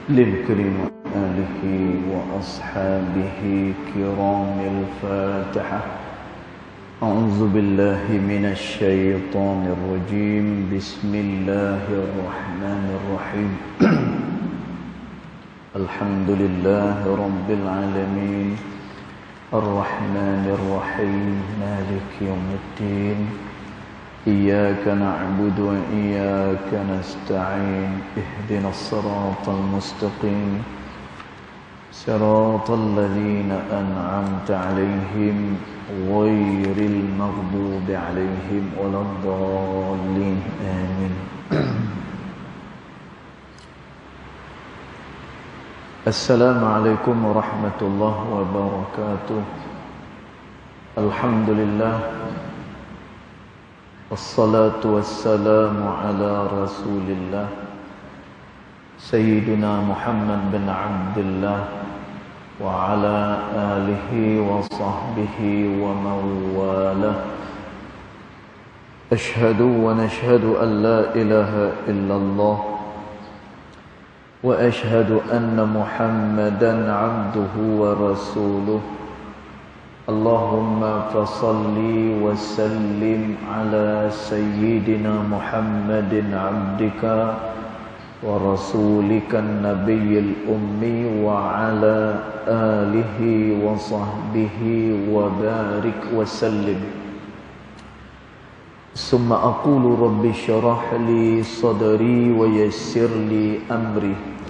للكريم آله وأصحابه كرام الفاتحة. أعوذ بالله من الشيطان الرجيم. بسم الله الرحمن الرحيم. الحمد لله رب العالمين الرحمن الرحيم مالك يوم الدين. إياك نعبد وإياك نستعين. اهدنا الصراط المستقيم صراط الذين أنعمت عليهم غير المغضوب عليهم ولا الضالين آمين. السلام عليكم ورحمة الله وبركاته. الحمد لله والصلاة والسلام على رسول الله سيدنا محمد بن عبد الله وعلى آله وصحبه ومن والاه. أشهد ونشهد أن لا إله إلا الله وأشهد أن محمدا عبده ورسوله. اللهم فصل وسلم على سيدنا محمد عبدك ورسولك النبي الأمي وعلى آله وصحبه وبارك وسلم. ثم أقول رب اشرح لي صدري ويسر لي أمري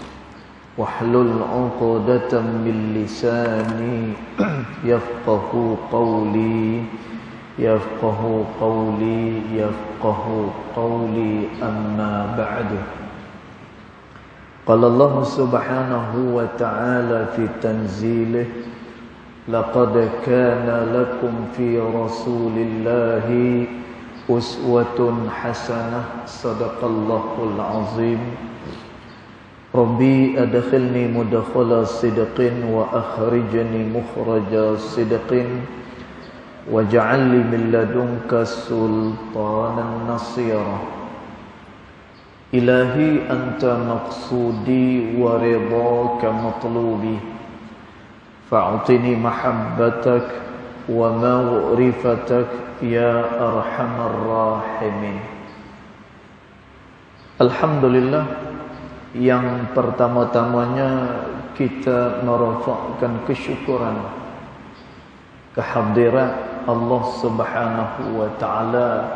واحلل عقدة من لساني يفقه قولي أما بعد. قال الله سبحانه وتعالى في تنزيله: لقد كان لكم في رسول الله أسوة حسنة. صدق الله العظيم. ربي أدخلني مدخل صدق وأخرجني مخرج صدق واجعل لي من لدنك سلطانا نصيرا. إلهي أنت مقصودي ورضاك مطلوبي فأعطني محبتك ومغرفتك يا أرحم الراحمين. Alhamdulillah, yang pertama-tamanya kita merafakkan kesyukuran kehadirat Allah Subhanahu wa taala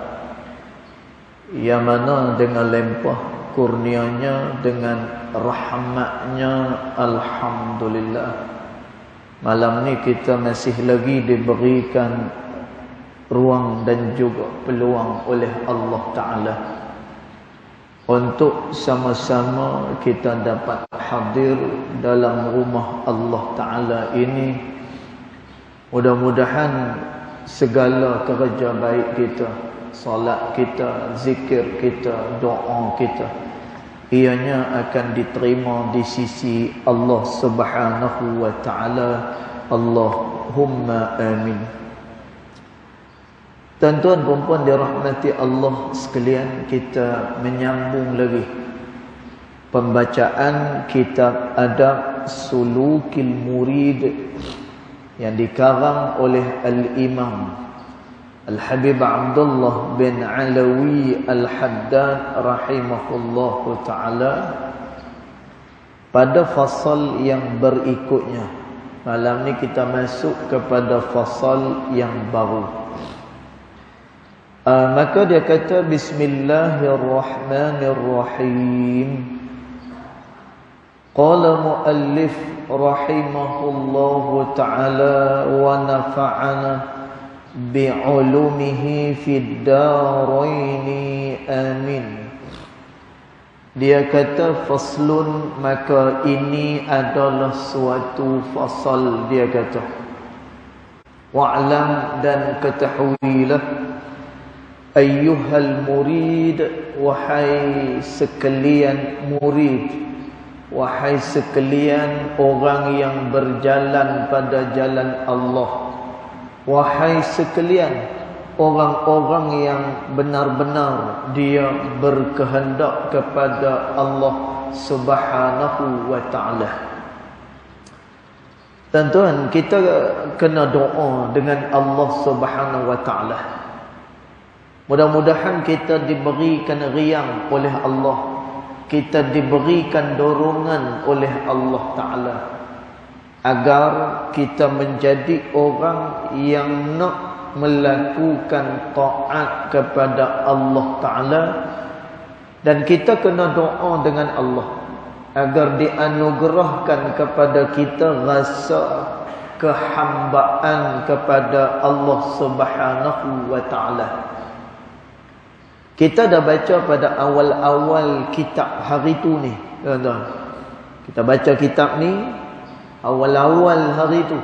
yang mana dengan limpah kurnianya, dengan rahmatnya, alhamdulillah, malam ni kita masih lagi diberikan ruang dan juga peluang oleh Allah Ta'ala untuk sama-sama kita dapat hadir dalam rumah Allah Ta'ala ini. Mudah-mudahan segala kerja baik kita, salat kita, zikir kita, doa kita, ianya akan diterima di sisi Allah Subhanahu wa Ta'ala. Allahumma amin. Tuan-tuan dan puan dirahmati Allah sekalian, kita menyambung lagi pembacaan kitab Adab Sulukil Murid yang dikarang oleh Al-Imam Al-Habib Abdullah bin Alawi Al-Haddad rahimahullahu ta'ala. Pada fasal yang berikutnya, malam ni kita masuk kepada fasal yang baru. Maka dia kata Bismillahirrahmanirrahim. Qala muallif rahimahullahu ta'ala wa nafa'ana bi'ulumihi fid daraini amin. Dia kata faslun, maka ini adalah suatu fasal. Dia kata wa'lam, dan ketahuilah, ayyuhal murid, wahai sekalian murid, wahai sekalian orang yang berjalan pada jalan Allah, wahai sekalian orang-orang yang benar-benar dia berkehendak kepada Allah Subhanahu wa ta'ala. Tuan-tuan, kita kena doa dengan Allah Subhanahu wa ta'ala. Mudah-mudahan kita diberikan riang oleh Allah, kita diberikan dorongan oleh Allah Ta'ala, agar kita menjadi orang yang nak melakukan taat kepada Allah Ta'ala. Dan kita kena doa dengan Allah agar dianugerahkan kepada kita rasa kehambaan kepada Allah Subhanahu wa ta'ala. Kita dah baca pada awal-awal kitab hari tu ni, tuan-tuan. Kita baca kitab ni awal-awal hari tu.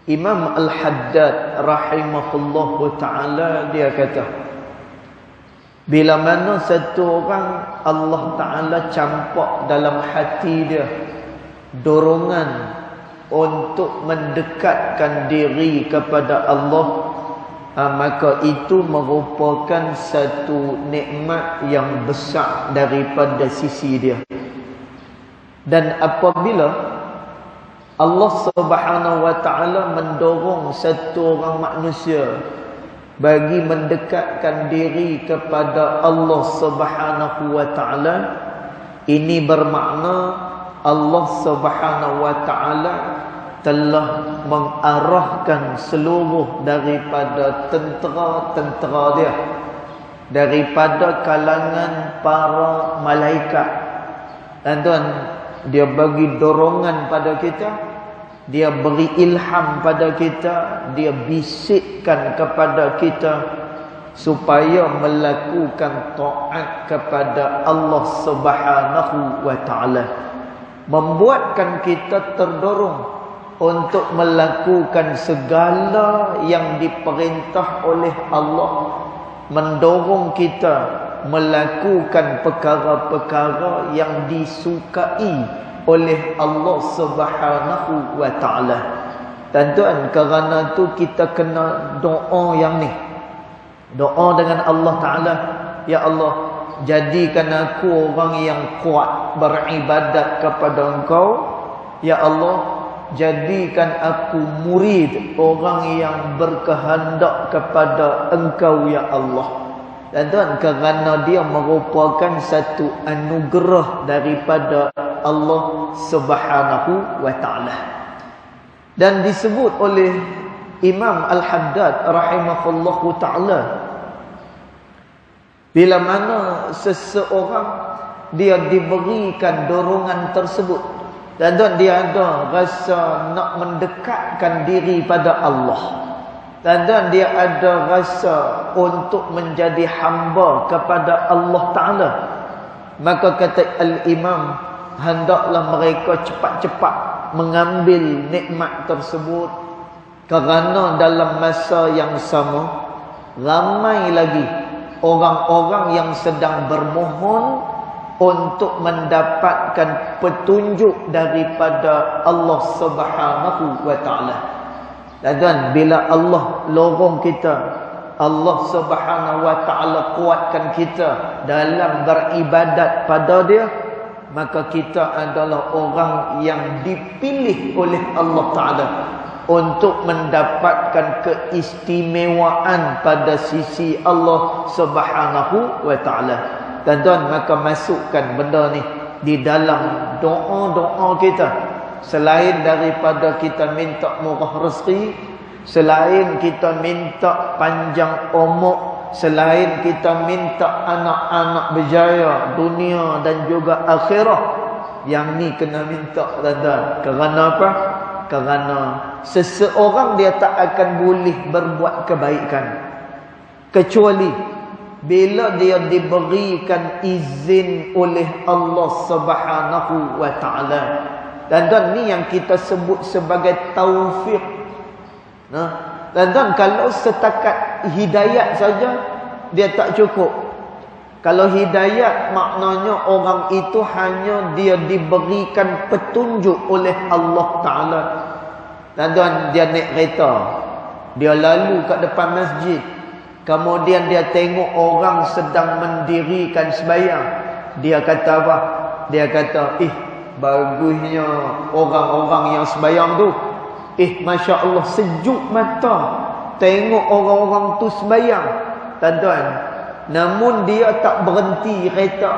Imam Al-Haddad rahimahullahu ta'ala dia kata, bila mana satu orang Allah Ta'ala campak dalam hati dia dorongan untuk mendekatkan diri kepada Allah, maka itu merupakan satu nikmat yang besar daripada sisi dia. Dan apabila Allah Subhanahu wa ta'ala mendorong satu orang manusia bagi mendekatkan diri kepada Allah Subhanahu wa ta'ala, ini bermakna Allah Subhanahu wa ta'ala telah mengarahkan seluruh daripada tentera-tentera dia, daripada kalangan para malaikat. Dan tuan, dia bagi dorongan pada kita, dia beri ilham pada kita, dia bisikkan kepada kita supaya melakukan taat kepada Allah Subhanahu wa ta'ala, membuatkan kita terdorong untuk melakukan segala yang diperintah oleh Allah, mendorong kita melakukan perkara-perkara yang disukai oleh Allah Subhanahu wa ta'ala. Tuan-tuan, kerana tu kita kena doa yang ni. Doa dengan Allah Ta'ala, ya Allah, jadikan aku orang yang kuat beribadat kepada Engkau. Ya Allah, jadikan aku murid, orang yang berkehendak kepada Engkau, ya Allah. Dan tuan, kerana dia merupakan satu anugerah daripada Allah Subhanahu wa ta'ala. Dan disebut oleh Imam Al-Haddad rahimahullahu ta'ala, bila mana seseorang dia diberikan dorongan tersebut, dan tuan, dia ada rasa nak mendekatkan diri pada Allah, dan dia ada rasa untuk menjadi hamba kepada Allah Ta'ala, maka kata Al-Imam, hendaklah mereka cepat-cepat mengambil nikmat tersebut, kerana dalam masa yang sama ramai lagi orang-orang yang sedang bermohon untuk mendapatkan petunjuk daripada Allah Subhanahu wa ta'ala. Dan bila Allah lorong kita, Allah Subhanahu wa ta'ala kuatkan kita dalam beribadat pada dia, maka kita adalah orang yang dipilih oleh Allah Ta'ala untuk mendapatkan keistimewaan pada sisi Allah Subhanahu wa ta'ala. Dan tuan, maka masukkan benda ni di dalam doa-doa kita. Selain daripada kita minta murah rezeki, selain kita minta panjang umur, selain kita minta anak-anak berjaya dunia dan juga akhirah, yang ni kena minta, tuan-tuan. Kerana apa? Kerana seseorang dia tak akan boleh berbuat kebaikan kecuali bila dia diberikan izin oleh Allah Subhanahu wa ta'ala. Dan ni yang kita sebut sebagai taufik. Dan kalau setakat hidayat saja, dia tak cukup. Kalau hidayat maknanya orang itu hanya dia diberikan petunjuk oleh Allah Ta'ala. Dan dia naik kereta, dia lalu kat depan masjid, kemudian dia tengok orang sedang mendirikan sembahyang, dia kata apa? dia kata, bagusnya orang-orang yang sembahyang tu. Masya Allah, sejuk mata tengok orang-orang tu sembahyang, tuan-tuan. Namun dia tak berhenti kereta,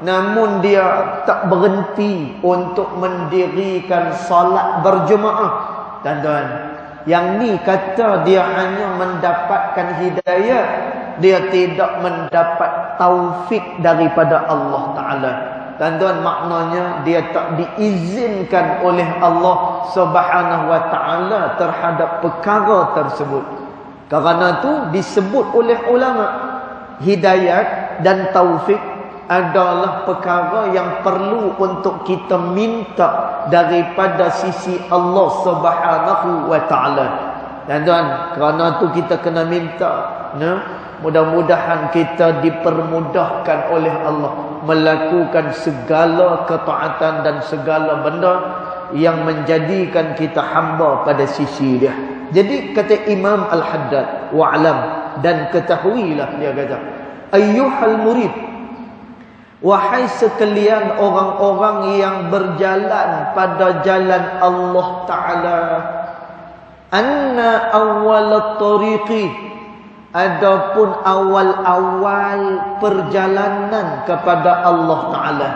namun dia tak berhenti untuk mendirikan salat berjemaah, tuan-tuan. Yang ni kata dia hanya mendapatkan hidayah, dia tidak mendapat taufik daripada Allah Ta'ala. Tuan-tuan, maknanya dia tak diizinkan oleh Allah Subhanahu Wa Ta'ala terhadap perkara tersebut. Karena tu disebut oleh ulama, hidayat dan taufik adalah perkara yang perlu untuk kita minta daripada sisi Allah Subhanahu Wa Ta'ala. Tuan-tuan, kerana tu kita kena minta, mudah-mudahan kita dipermudahkan oleh Allah melakukan segala ketaatan dan segala benda yang menjadikan kita hamba pada sisi dia. Jadi kata Imam Al-Haddad, wa'lam, dan ketahuilah, dia kata, ayyuhal murid, wahai sekalian orang-orang yang berjalan pada jalan Allah Ta'ala, anna awwalat tariqi, adapun awal-awal perjalanan kepada Allah Ta'ala.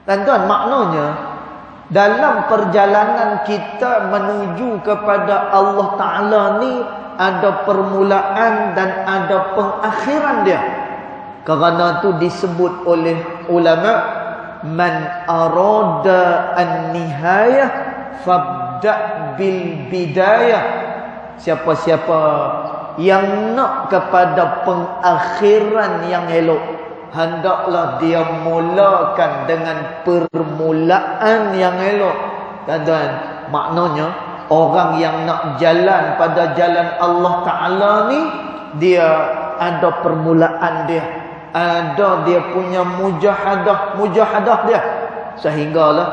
Tuan-tuan, maknanya dalam perjalanan kita menuju kepada Allah Ta'ala ni ada permulaan dan ada pengakhiran dia. Kerana tu disebut oleh ulama, man arada an-nihayah fabda' bil bidayah. Siapa-siapa yang nak kepada pengakhiran yang elok, hendaklah dia mulakan dengan permulaan yang elok. Tuan-tuan, maknanya orang yang nak jalan pada jalan Allah Ta'ala ni, dia ada permulaan dia, ada dia punya mujahadah dia, sehinggalah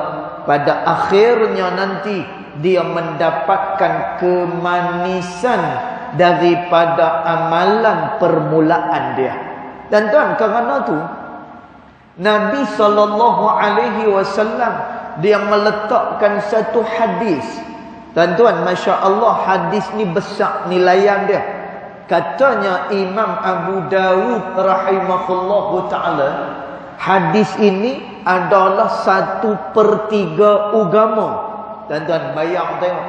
pada akhirnya nanti dia mendapatkan kemanisan daripada amalan permulaan dia. Dan tuan, kerana tu Nabi SAW dia meletakkan satu hadis. Tuan-tuan, Masya Allah, hadis ni besar nilaian dia. Katanya Imam Abu Dawud rahimahullahu ta'ala, hadis ini adalah 1/3 agama. Tuan-tuan, bayang tengok,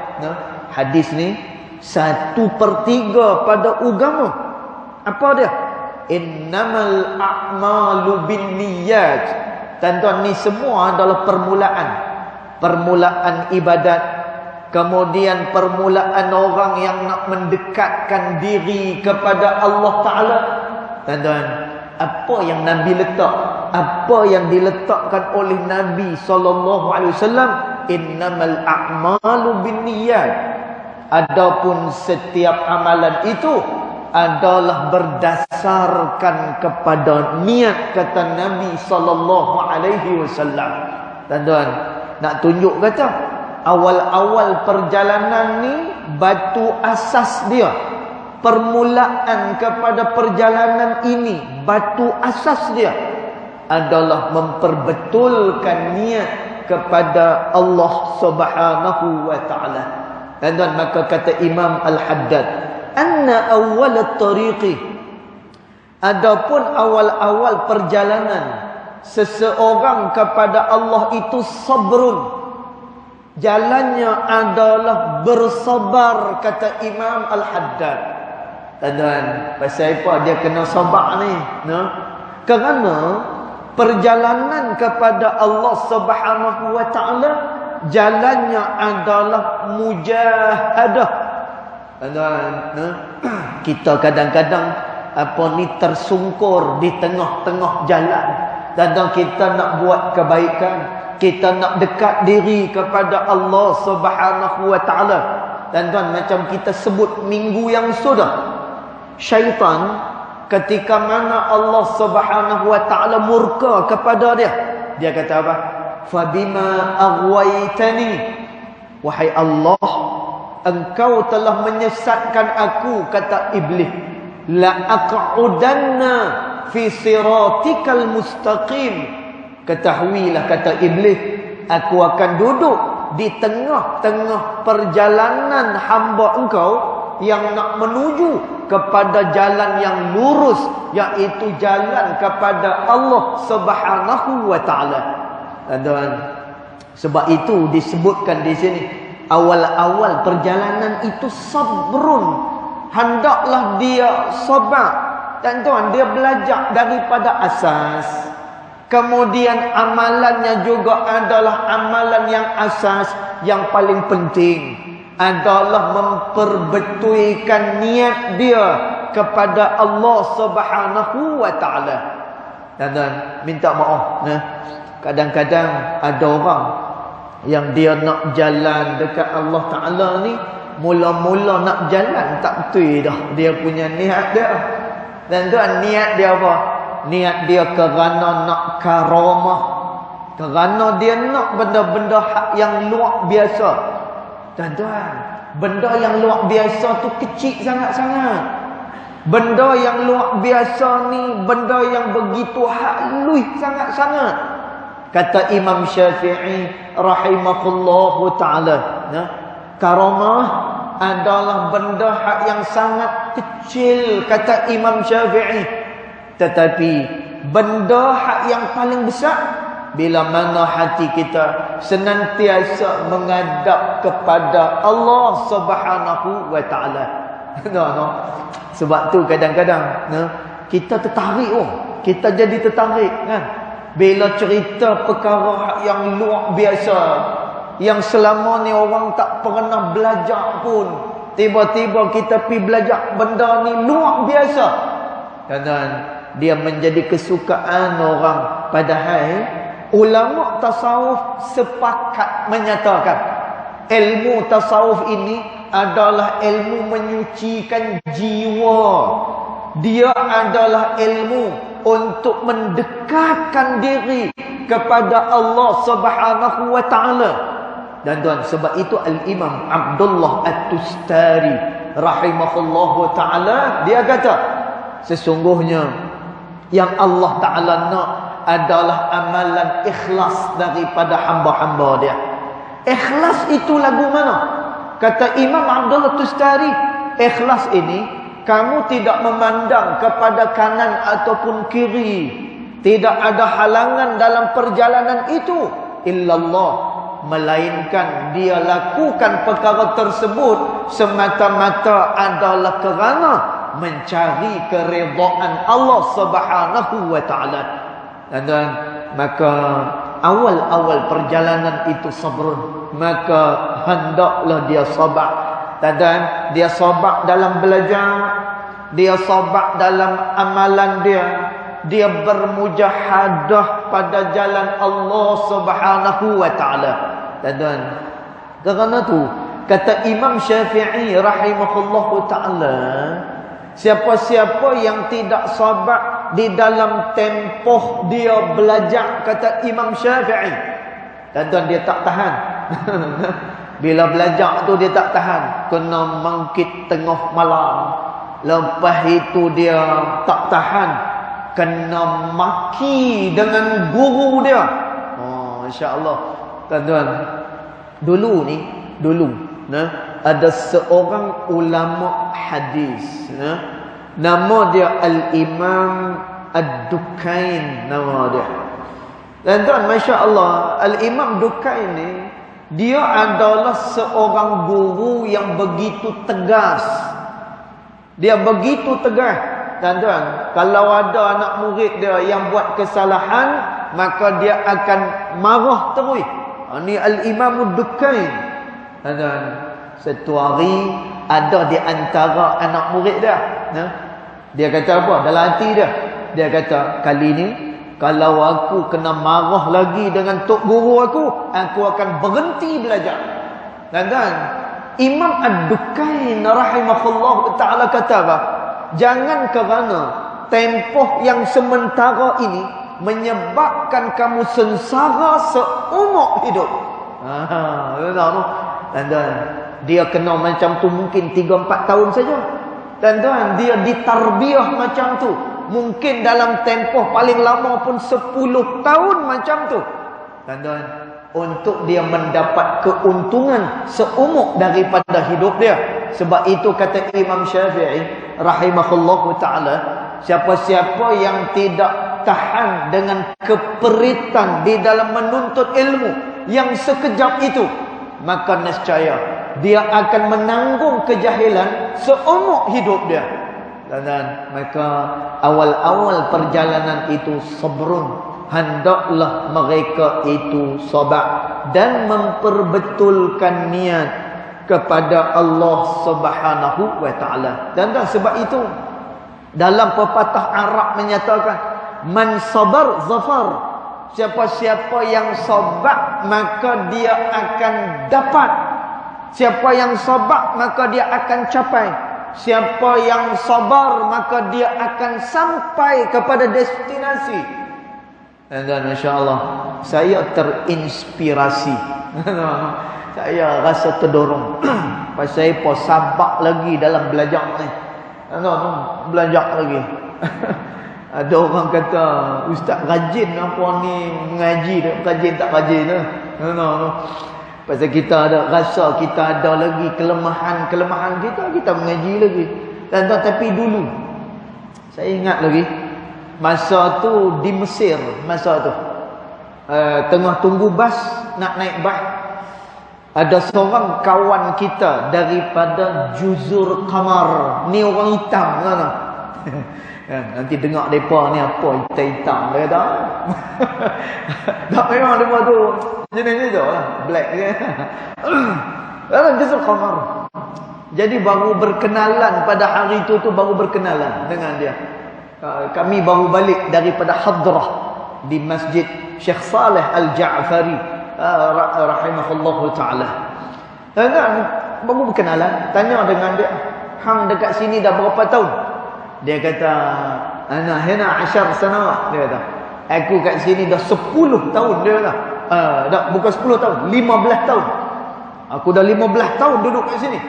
hadis ni 1/3 pada agama. Apa dia? Innamal a'malu binniyat. Tuan-tuan, ni semua adalah permulaan ibadat. Kemudian permulaan orang yang nak mendekatkan diri kepada Allah Ta'ala. Tuan-tuan, apa yang Nabi letak, apa yang diletakkan oleh Nabi SAW, innamal a'malu binniyat. Adapun setiap amalan itu adalah berdasarkan kepada niat, kata Nabi SAW. Tuan-tuan, nak tunjuk kata awal-awal perjalanan ni, batu asas dia, permulaan kepada perjalanan ini, batu asas dia adalah memperbetulkan niat kepada Allah Subhanahu Wa Ta'ala. Tuan-tuan, maka kata Imam Al-Haddad, anna awwalat tariqi, adapun awal-awal perjalanan seseorang kepada Allah itu sabrun, jalannya adalah bersabar, kata Imam Al-Haddad. Tuan-tuan, pasal apa dia kena sabar ni? Kerana perjalanan kepada Allah Subhanahu Wa Ta'ala, jalannya adalah mujahadah. Tuan-tuan, kita kadang-kadang tersungkur di tengah-tengah jalan. Tuan-tuan, kita nak buat kebaikan, kita nak dekat diri kepada Allah Subhanahu Wa Ta'ala. Tuan-tuan, macam kita sebut minggu yang sudah, syaitan ketika mana Allah Subhanahu Wa Ta'ala murka kepada dia, dia kata apa? Fabima aghwaytani, wahai Allah, engkau telah menyesatkan aku, kata iblis, la aq'udanna fi siratikal mustaqim, ketahuilah kata iblis, aku akan duduk di tengah-tengah perjalanan hamba engkau yang nak menuju kepada jalan yang lurus, iaitu jalan kepada Allah Subhanahu wa taala. Dan sebab itu disebutkan di sini, awal-awal perjalanan itu sabrun, hendaklah dia sabar. Dan tuan, dia belajar daripada asas. Kemudian amalannya juga adalah amalan yang asas, yang paling penting adalah memperbetulkan niat dia kepada Allah Subhanahu wa taala. Dan minta maaf, kadang-kadang ada orang yang dia nak jalan dekat Allah Taala ni, mula-mula nak jalan tak betul dah dia punya niat dia. Dan tuan, niat dia apa? Niat dia kerana nak karamah, kerana dia nak benda-benda yang luar biasa. Dan tuan, benda yang luar biasa tu kecil sangat-sangat. Benda yang luar biasa ni benda yang begitu halus sangat-sangat. Kata Imam Syafi'i rahimahullahu ta'ala, karamah adalah benda yang sangat kecil, kata Imam Syafi'i. Tetapi benda yang paling besar bila mana hati kita senantiasa menghadap kepada Allah Subhanahu wa taala. Sebab tu kadang-kadang kita tertarik, kita jadi tertarik kan. Bila cerita perkara yang luar biasa, yang selama ni orang tak pernah belajar pun, tiba-tiba kita pergi belajar benda ni luar biasa. Dan dia menjadi kesukaan orang. Padahal ulama tasawuf sepakat menyatakan ilmu tasawuf ini adalah ilmu menyucikan jiwa. Dia adalah ilmu untuk mendekatkan diri kepada Allah Subhanahu wa taala. Dan tuan, sebab itu Al-Imam Abdullah At-Tustari rahimahullahu taala, dia kata sesungguhnya yang Allah Ta'ala nak adalah amalan ikhlas daripada hamba-hamba dia. Ikhlas itu lagu mana? Kata Imam Abdullah Tustari, ikhlas ini kamu tidak memandang kepada kanan ataupun kiri. Tidak ada halangan dalam perjalanan itu illallah, melainkan dia lakukan perkara tersebut semata-mata adalah kerana mencari keredaan Allah Subhanahu wa taala. Dan maka awal-awal perjalanan itu sabar, maka hendaklah dia sabar. Dan dia sabar dalam belajar, dia sabar dalam amalan dia bermujahadah pada jalan Allah Subhanahu wa taala. Dan kerana tu kata Imam Syafi'i rahimahullahu taala, siapa-siapa yang tidak sabar di dalam tempoh dia belajar, kata Imam Syafi'i, dan dia tak tahan. Bila belajar tu dia tak tahan, kena mangkit tengah malam. Lepas itu dia tak tahan, kena maki dengan guru dia. Oh, insya-Allah. Tuan-tuan, dulu ada seorang ulama hadis, nama dia Al-Imam Ad-Dukain, nama dia. Dan tuan, masya-Allah, Al-Imam Dukain ni dia adalah seorang guru yang begitu tegas. Dia begitu tegas. Dan tuan, kalau ada anak murid dia yang buat kesalahan, maka dia akan marah terus. Ini Al-Imam Ad-Dukain. Dan satu hari ada di antara anak murid dia, dia kata apa dalam hati dia kata, kali ni kalau aku kena marah lagi dengan tok guru aku akan berhenti belajar. Dan Imam Ad-Dukain rahimahullah ta'ala kata apa? Jangan kerana tempoh yang sementara ini menyebabkan kamu sengsara seumur hidup. Dan dia kena macam tu mungkin 3-4 tahun saja. Dan dia ditarbiah macam tu. mungkin dalam tempoh paling lama pun 10 tahun macam tu. Tuan-tuan, untuk dia mendapat keuntungan seumur daripada hidup dia. Sebab itu kata Imam Syafi'i rahimahullahu ta'ala, siapa-siapa yang tidak tahan dengan keperitan di dalam menuntut ilmu yang sekejap itu, maka nescaya dia akan menanggung kejahilan seumur hidup dia. Dan maka awal-awal perjalanan itu sabrun, hendaklah mereka itu sabar dan memperbetulkan niat kepada Allah Subhanahu wa taala. Dan sebab itu dalam pepatah Arab menyatakan man sabar zafar, siapa-siapa yang sabar maka dia akan dapat, siapa yang sabar maka dia akan capai, siapa yang sabar maka dia akan sampai kepada destinasi. Dan masya-Allah, saya terinspirasi. Saya rasa terdorong. Pasal saya sabar lagi dalam belajar ni. Belajar lagi. Ada orang kata ustaz rajin apa ni mengaji, rajin tak rajin lah. Pasal kita ada rasa kita ada lagi kelemahan kita mengaji lagi. Dan tapi dulu saya ingat lagi masa tu di Mesir, masa tu tengah tunggu bas nak naik bas, ada seorang kawan kita daripada Juzur Qamar. Ni orang hitam kan. Nanti dengar mereka ni apa hitam-hitam dia kata. Tak memang mereka tu jenis tu lah, black je. Dalam Juzur Qamar. Jadi baru berkenalan pada hari tu baru berkenalan dengan dia. Kami baru balik daripada hadrah di Masjid Syekh Saleh Al-Ja'fari rahimahullahu ta'ala. Dan baru berkenalan, tanya dengan dia, hang dekat sini dah berapa tahun? Dia kata, ana hina 10 sanawat. Dia kata, aku kat sini dah 10 tahun. Dia kata, dah bukan 10 tahun, 15 tahun. Aku dah 15 tahun duduk kat sini.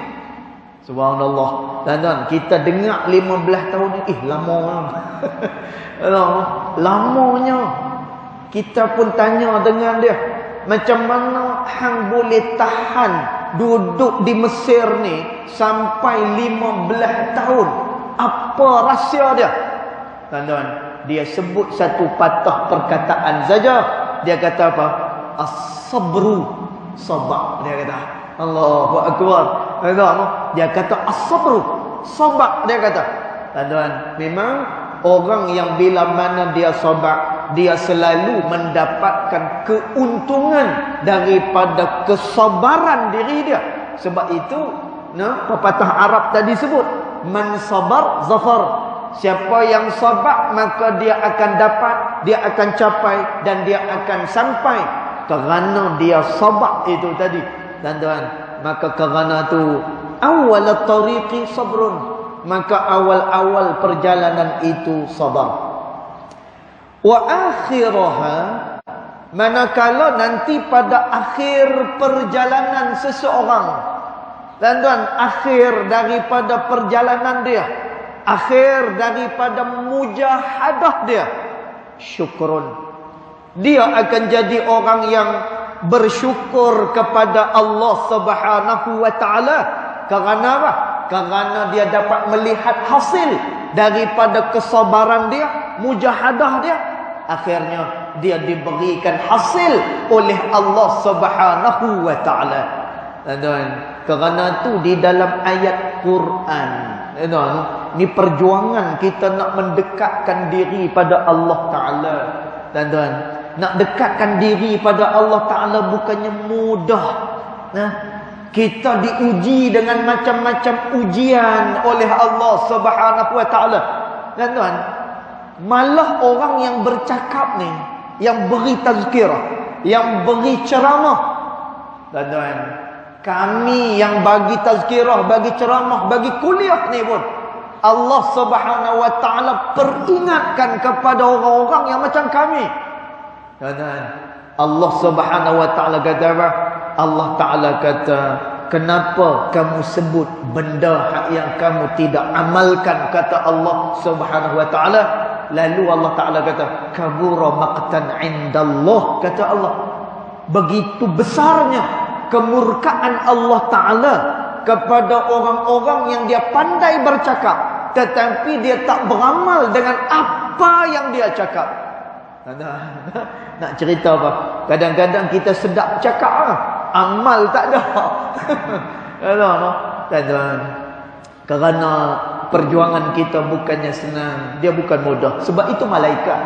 Subhanallah. Dan kita dengar 15 tahun ni, lama. Lamanya. Kita pun tanya dengan dia, macam mana hang boleh tahan duduk di Mesir ni sampai 15 tahun? Apa rahsia dia? Tuan-tuan, dia sebut satu patah perkataan saja. Dia kata apa? As-sabru, sabar. Dia kata, Allahu Akbar. Dia kata as-sabru, sabar. Dia kata, tuan-tuan, memang orang yang bila mana dia sabar, dia selalu mendapatkan keuntungan daripada kesabaran diri dia. Sebab itu pepatah Arab tadi sebut man sabar zafar, siapa yang sabar maka dia akan dapat, dia akan capai dan dia akan sampai kerana dia sabar itu tadi. Tuan-tuan, maka kerana tu awal tariqi sabrun, maka awal-awal perjalanan itu sabar. Wa akhiraha, manakala nanti pada akhir perjalanan seseorang, tuan-tuan, akhir daripada perjalanan dia, akhir daripada mujahadah dia, syukrun, dia akan jadi orang yang bersyukur kepada Allah Subhanahu wa taala. Kerana apa? Kerana dia dapat melihat hasil daripada kesabaran dia, mujahadah dia. Akhirnya dia diberikan hasil oleh Allah Subhanahu wa taala. Dan kerana tu di dalam ayat Quran, ni perjuangan kita nak mendekatkan diri pada Allah taala. Tuan-tuan, nak dekatkan diri pada Allah taala bukannya mudah. Kita diuji dengan macam-macam ujian oleh Allah Subhanahu wa taala. Tuan-tuan, malah orang yang bercakap ni, yang beri tazkirah, yang beri ceramah, tuan-tuan, kami yang bagi tazkirah, bagi ceramah, bagi kuliah ni pun Allah Subhanahu wa taala peringatkan kepada orang-orang yang macam kami. Tuan-tuan, Allah Subhanahu wa taala kata apa? Allah taala kata, kenapa kamu sebut benda yang kamu tidak amalkan, kata Allah Subhanahu wa taala? Lalu Allah Ta'ala kata, kabura maqtan indallah. Kata Allah, begitu besarnya kemurkaan Allah Ta'ala kepada orang-orang yang dia pandai bercakap, tetapi dia tak beramal dengan apa yang dia cakap. Nak cerita apa? Kadang-kadang kita sedap cakap lah, amal tak ada. Tuan-tuan, kerana perjuangan kita bukannya senang, dia bukan mudah. Sebab itu malaikat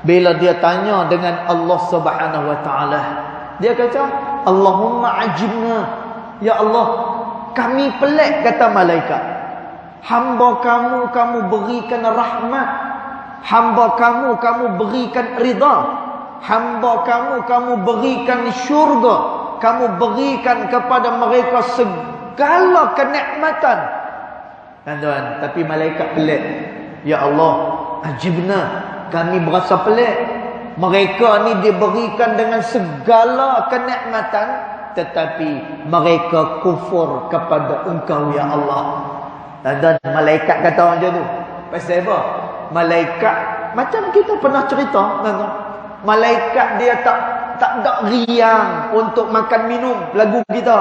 bila dia tanya dengan Allah Subhanahu wa taala, dia kata, Allahumma ajibna. Ya Allah, kami pelik, kata malaikat. Hamba kamu, kamu berikan rahmat. Hamba kamu, kamu berikan ridha. Hamba kamu, kamu berikan syurga. Kamu berikan kepada mereka segala kenikmatan. Tuan-tuan, tapi malaikat pelik. Ya Allah, ajibna. Kami berasa pelik. Mereka ni diberikan dengan segala kenikmatan, tetapi mereka kufur kepada Engkau, ya Allah. Dan malaikat kata macam tu. Pasal apa? Malaikat, macam kita pernah cerita, malaikat dia tak ada riang untuk makan minum lagu kita.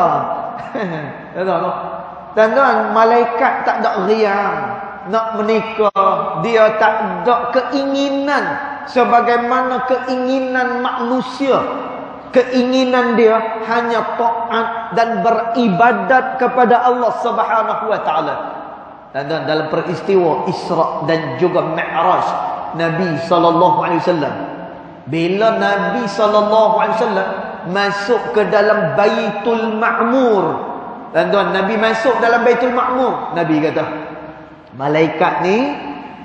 Tuan-tuan, malaikat tak ada riang nak menikah. Dia tak ada keinginan sebagaimana keinginan manusia. Keinginan dia hanya taat dan beribadat kepada Allah Subhanahu wa taala. Dan dalam peristiwa Isra dan juga Mi'raj Nabi sallallahu alaihi wasallam, bila Nabi sallallahu alaihi wasallam masuk ke dalam Baitul Ma'mur, tuan-tuan, Nabi masuk dalam Baitul Ma'mur, Nabi kata, malaikat ni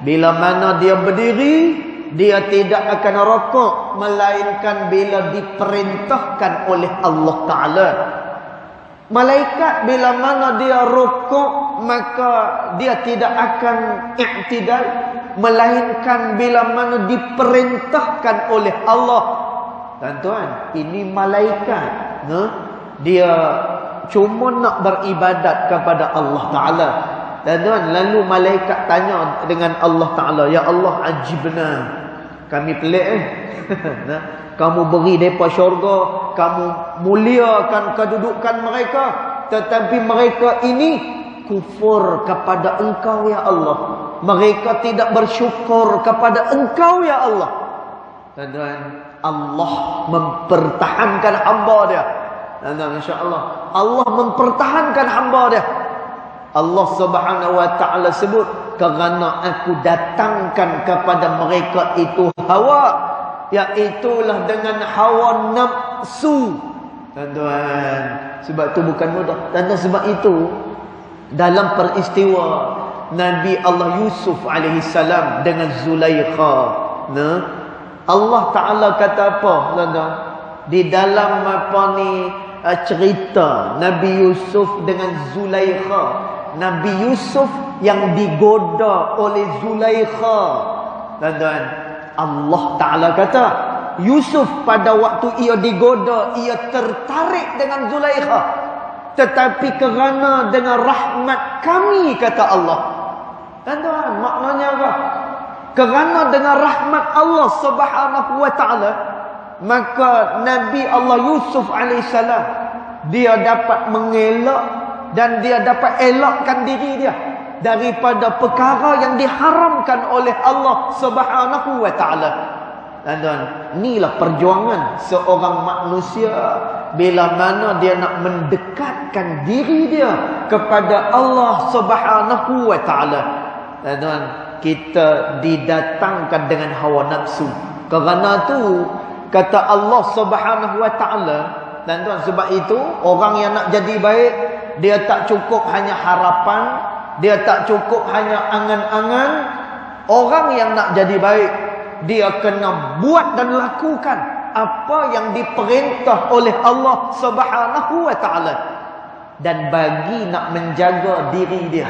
bila mana dia berdiri, dia tidak akan rokok melainkan bila diperintahkan oleh Allah Ta'ala. Malaikat bila mana dia rokok, maka dia tidak akan i'tidal melainkan bila mana diperintahkan oleh Allah. Tuan-tuan, ini malaikat, dia cuma nak beribadat kepada Allah Ta'ala. Tuan-tuan, lalu malaikat tanya dengan Allah Ta'ala, ya Allah, ajibna. Kami pelik kamu beri mereka syurga, kamu muliakan kedudukan mereka, tetapi mereka ini kufur kepada Engkau, ya Allah. Mereka tidak bersyukur kepada Engkau, ya Allah. Tuan-tuan, Allah mempertahankan hamba dia. Tuan-tuan, insya-Allah Allah mempertahankan hamba dia. Allah Subhanahu wa taala sebut, kerana aku datangkan kepada mereka itu hawa, iaitulah dengan hawa nafsu. Tuan-tuan, sebab itu bukan mudah. Dan sebab itu dalam peristiwa Nabi Allah Yusuf alaihi salam dengan Zulaikha, Allah Taala kata apa, tuan-tuan? Di dalam apa ni cerita Nabi Yusuf dengan Zulaikha, Nabi Yusuf yang digoda oleh Zulaikha, tuan-tuan, Allah Ta'ala kata, Yusuf pada waktu ia digoda, ia tertarik dengan Zulaikha, tetapi kerana dengan rahmat kami, kata Allah. Tuan-tuan, maknanya apa? Kerana dengan rahmat Allah Subhanahu wa taala, maka Nabi Allah Yusuf alaihissalam, dia dapat mengelak dan dia dapat elakkan diri dia daripada perkara yang diharamkan oleh Allah Subhanahu wa taala. Tuan-tuan, inilah perjuangan seorang manusia bila mana dia nak mendekatkan diri dia kepada Allah Subhanahu wa taala. Tuan-tuan, kita didatangkan dengan hawa nafsu. Kerana tu kata Allah Subhanahu wa taala, tuan-tuan, sebab itu orang yang nak jadi baik, dia tak cukup hanya harapan, dia tak cukup hanya angan-angan. Orang yang nak jadi baik, dia kena buat dan lakukan apa yang diperintah oleh Allah Subhanahu wa taala. Dan bagi nak menjaga diri dia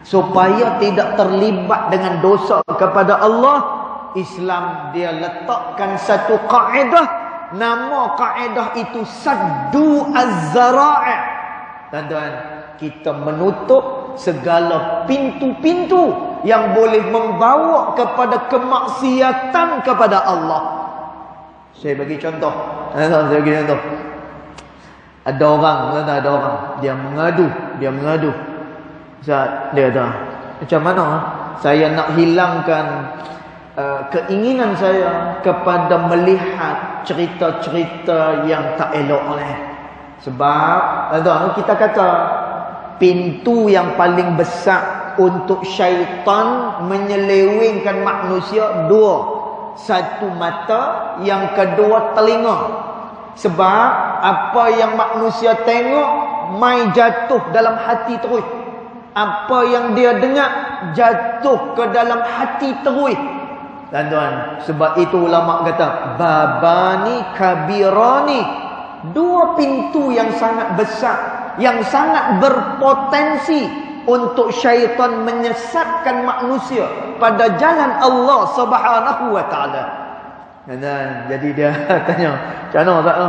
supaya tidak terlibat dengan dosa kepada Allah, Islam dia letakkan satu kaedah, nama kaedah itu saddu az-zara'i'. Tuan-tuan, kita menutup segala pintu-pintu yang boleh membawa kepada kemaksiatan kepada Allah. Saya bagi contoh. Saya bagi contoh. Ada orang, dia mengadu. Ustaz, dia kata, macam mana saya nak hilangkan keinginan saya kepada melihat cerita-cerita yang tak elok ni. Sebab kita kata pintu yang paling besar untuk syaitan menyelewengkan manusia dua. Satu mata, yang kedua telinga. Sebab apa yang manusia tengok mai jatuh dalam hati terus. Apa yang dia dengar jatuh ke dalam hati terus. Tuan-tuan, sebab itu ulama kata babani kabirani, dua pintu yang sangat besar, yang sangat berpotensi untuk syaitan menyesatkan manusia pada jalan Allah Subhanahu wa taala. Jadi dia tanya, "Macam mana Ustaz?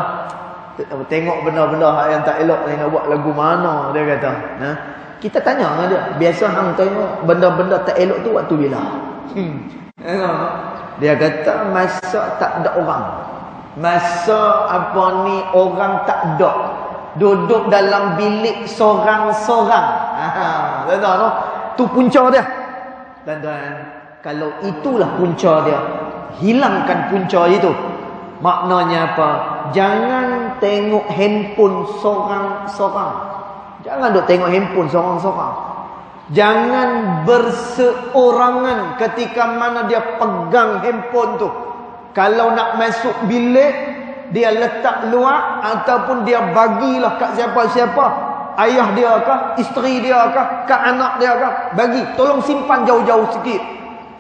Tengok benda-benda yang tak elok ni, nak buat lagu mana?" Dia kata. Kita tanya dengan dia, "Biasa hang tengok benda-benda tak elok tu waktu bila?" Dia kata masa tak ada orang. Masa orang tak ada. Duduk dalam bilik sorang-sorang. Tuan-tuan, tu punca dia. Tuan-tuan, kalau itulah punca dia, hilangkan punca itu. Maknanya apa? Jangan tengok handphone sorang-sorang. Jangan duk tengok handphone sorang-sorang. Jangan berseorangan ketika mana dia pegang handphone tu. Kalau nak masuk bilik, dia letak luar ataupun dia bagilah kat siapa-siapa. Ayah dia kah, isteri dia kah, kat anak dia kah, bagi. Tolong simpan jauh-jauh sikit.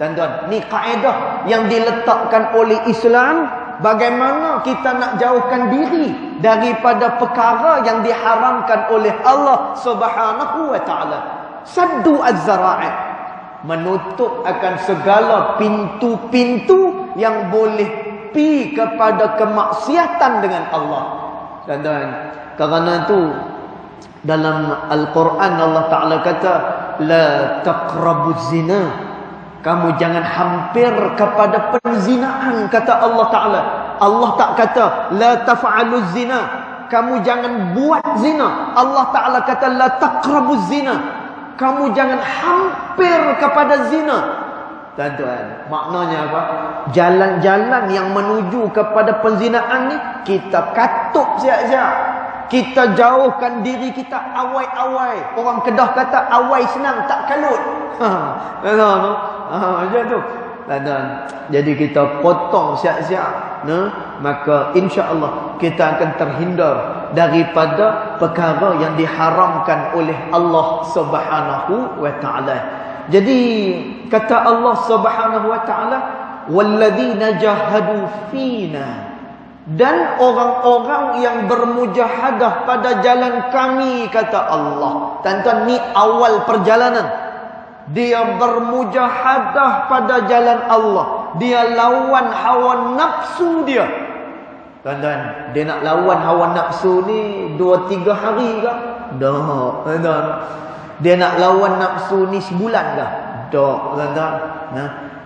Tuan-tuan, ni kaedah yang diletakkan oleh Islam. Bagaimana kita nak jauhkan diri daripada perkara yang diharamkan oleh Allah Subhanahu wa taala. Saddu az-zara'i, menutup akan segala pintu-pintu yang boleh pi kepada kemaksiatan dengan Allah. Dan kerana itu dalam Al-Quran Allah Ta'ala kata, la taqrabuz zina, kamu jangan hampir kepada penzinaan, kata Allah Ta'ala. Allah tak kata la taf'aluz zina, kamu jangan buat zina. Allah Ta'ala kata la taqrabuz zina, kamu jangan hampir kepada zina. Tuan-tuan, maknanya apa? Jalan-jalan yang menuju kepada penzinaan ni kita katuk siap-siap. Kita jauhkan diri kita awai-awai. Orang Kedah kata awai senang tak kalut. Macam tu. Jadi kita potong siap-siap. Maka insya-Allah kita akan terhindar daripada perkara yang diharamkan oleh Allah Subhanahu wa taala. Jadi kata Allah Subhanahu wa taala, walladzina jahadu fina, dan orang-orang yang bermujahadah pada jalan kami, kata Allah. Tuan-tuan, ni awal perjalanan. Dia bermujahadah pada jalan Allah. Dia lawan hawa nafsu dia. Tuan-tuan, dia nak lawan hawa nafsu ni 2-3 hari ke? Dah, tuan-tuan. Dia nak lawan nafsu ni sebulan ke? Dah, tuan-tuan.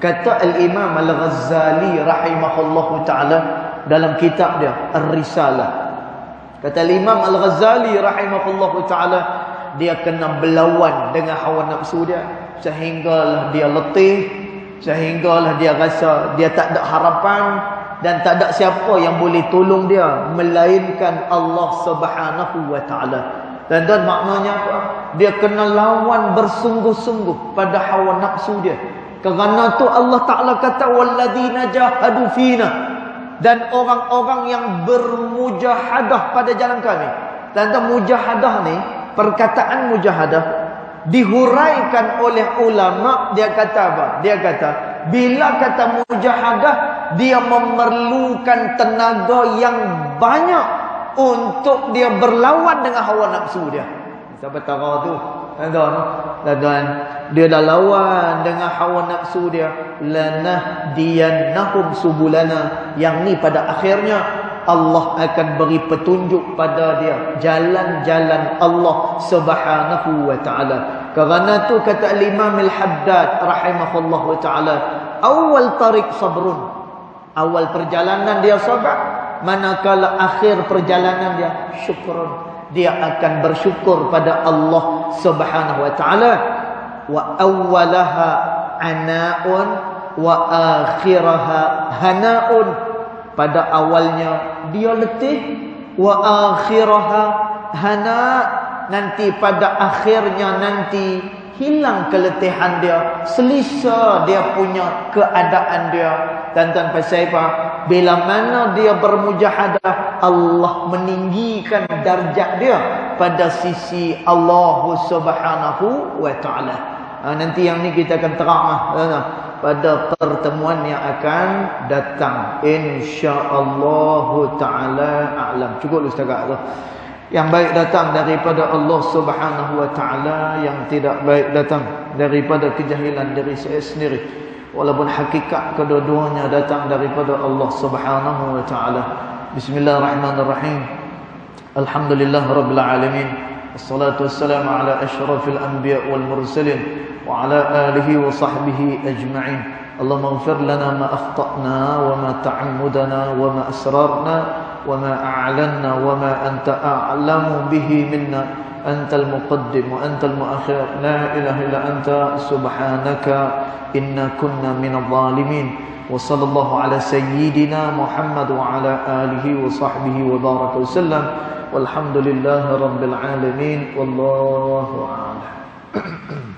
Kata Al-Imam Al-Ghazali rahimahullahu ta'ala dalam kitab dia Ar-Risalah. Kata Imam Al-Ghazali rahimahullahu taala, dia kena berlawan dengan hawa nafsu dia sehinggalah dia letih, sehinggalah dia rasa dia tak ada harapan dan tak ada siapa yang boleh tolong dia melainkan Allah Subhanahu wa taala. Dan maknanya apa? Dia kena lawan bersungguh-sungguh pada hawa nafsu dia. Kerana tu Allah Taala kata walladzina jahadu fina, dan orang-orang yang bermujahadah pada jalan kami. Dan mujahadah ni, perkataan mujahadah dihuraikan oleh ulama. Dia kata apa? Dia kata bila kata mujahadah, dia memerlukan tenaga yang banyak untuk dia berlawan dengan hawa nafsu dia. Siapa tahu tu? Dan dia dah lawan dengan hawa nafsu dia. Lanahdiyannahum subulana, yang ni pada akhirnya Allah akan beri petunjuk pada dia jalan-jalan Allah Subhanahu wa taala. Kerana tu kata Imam Al-Haddad rahimahullahu taala, awal tarik sabrun. Awal perjalanan dia sabar, manakala akhir perjalanan dia syukrun. Dia akan bersyukur pada Allah Subhanahu wa taala. Wa awwalaha ana'un wa akhiraha hana'un. Pada awalnya dia letih, wa akhiraha hana'. Nanti pada akhirnya nanti hilang keletihan dia, selesa dia punya keadaan dia. Dan tanpa siapa, bila mana dia bermujahadah, Allah meninggikan darjat dia pada sisi Allah Subhanahu wa taala. Nanti yang ni kita akan terang pada pertemuan yang akan datang, insya-Allah taala a'lam. Cukup ustaz tu. Yang baik datang daripada Allah Subhanahu wa taala, yang tidak baik datang daripada kejahilan diri saya sendiri. Walaupun hakikat kedua-duanya datang daripada Allah Subhanahu wa taala. Bismillahirrahmanirrahim. Alhamdulillahirabbil alamin. Wassalatu wassalamu ala asyrafil anbiya wal mursalin wa ala alihi wa sahbihi ajma'in. Allahumma ighfir lana ma akhtana wa ma ta'ammudana wa ma asrarna wa ma a'lanna wa ma anta a'lamu bihi minna. Antal muqaddim wa antal muakhir, la ilaha illa anta subhanaka inna kunna minadh dhalimin. Wa sallallahu ala sayyidina Muhammad wa ala alihi wa sahbihi wa baraka wasallam. Walhamdulillahi rabbil alamin. Wallahu a'lam.